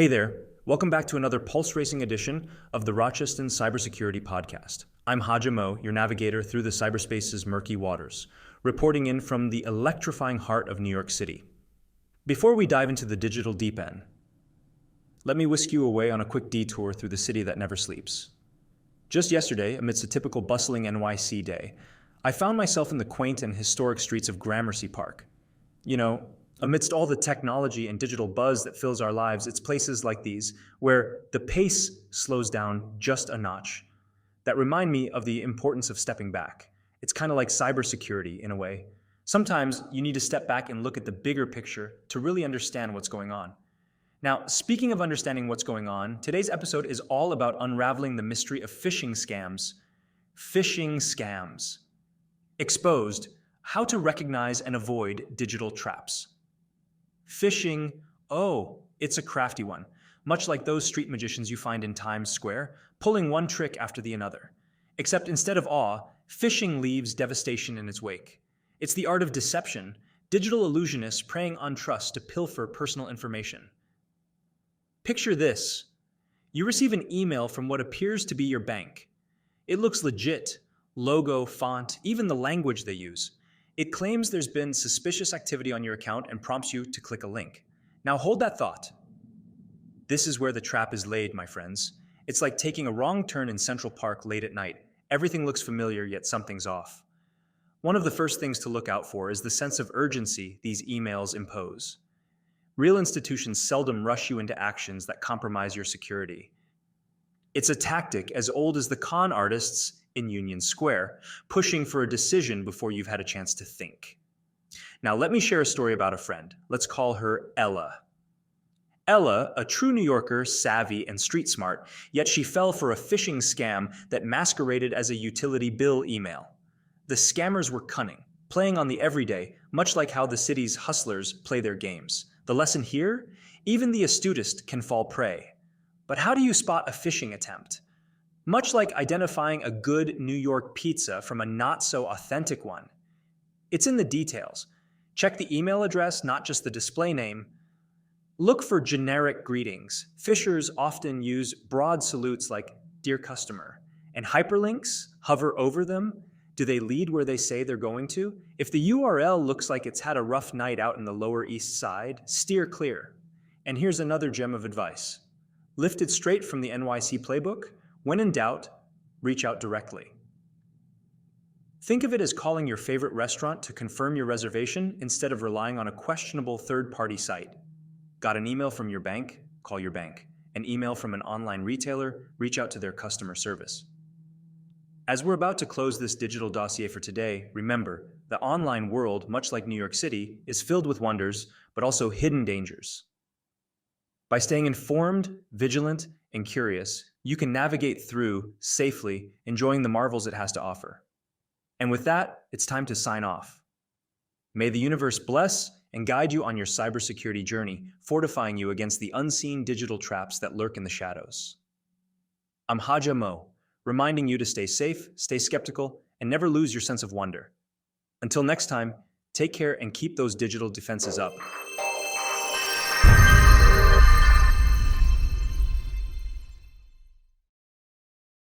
Hey there, welcome back to another pulse racing edition of the Rocheston Cybersecurity Podcast. I'm Haja Mo, your navigator through the cyberspace's murky waters, reporting in from the electrifying heart of New York City. Before we dive into the digital deep end, let me whisk you away on a quick detour through the city that never sleeps. Just yesterday, amidst a typical bustling NYC day, I found myself in the quaint and historic streets of Gramercy Park. Amidst all the technology and digital buzz that fills our lives, it's places like these where the pace slows down just a notch that remind me of the importance of stepping back. It's kind of like cybersecurity in a way. Sometimes you need to step back and look at the bigger picture to really understand what's going on. Now, speaking of understanding what's going on, today's episode is all about unraveling the mystery of phishing scams. Phishing Scams Exposed: How to Recognize and Avoid Digital Traps. Phishing, it's a crafty one, much like those street magicians you find in Times Square, pulling one trick after the another. Except instead of awe, phishing leaves devastation in its wake. It's the art of deception, digital illusionists preying on trust to pilfer personal information. Picture this. You receive an email from what appears to be your bank. It looks legit, logo, font, even the language they use. It claims there's been suspicious activity on your account and prompts you to click a link. Now hold that thought. This is where the trap is laid, my friends. It's like taking a wrong turn in Central Park late at night. Everything looks familiar, yet something's off. One of the first things to look out for is the sense of urgency these emails impose. Real institutions seldom rush you into actions that compromise your security. It's a tactic as old as the con artists in Union Square, pushing for a decision before you've had a chance to think. Now, let me share a story about a friend. Let's call her Ella. Ella, a true New Yorker, savvy and street smart, yet she fell for a phishing scam that masqueraded as a utility bill email. The scammers were cunning, playing on the everyday, much like how the city's hustlers play their games. The lesson here? Even the astutest can fall prey. But how do you spot a phishing attempt? Much like identifying a good New York pizza from a not-so-authentic one, it's in the details. Check the email address, not just the display name. Look for generic greetings. Phishers often use broad salutes like "Dear Customer," and hyperlinks. Hover over them. Do they lead where they say they're going to? If the URL looks like it's had a rough night out in the Lower East Side, steer clear. And here's another gem of advice. Lifted straight from the NYC playbook, when in doubt, reach out directly. Think of it as calling your favorite restaurant to confirm your reservation instead of relying on a questionable third-party site. Got an email from your bank? Call your bank. An email from an online retailer? Reach out to their customer service. As we're about to close this digital dossier for today, remember, the online world, much like New York City, is filled with wonders, but also hidden dangers. By staying informed, vigilant, and curious, you can navigate through safely, enjoying the marvels it has to offer. And with that, it's time to sign off. May the universe bless and guide you on your cybersecurity journey, fortifying you against the unseen digital traps that lurk in the shadows. I'm Haja Mo, reminding you to stay safe, stay skeptical, and never lose your sense of wonder. Until next time, take care and keep those digital defenses up.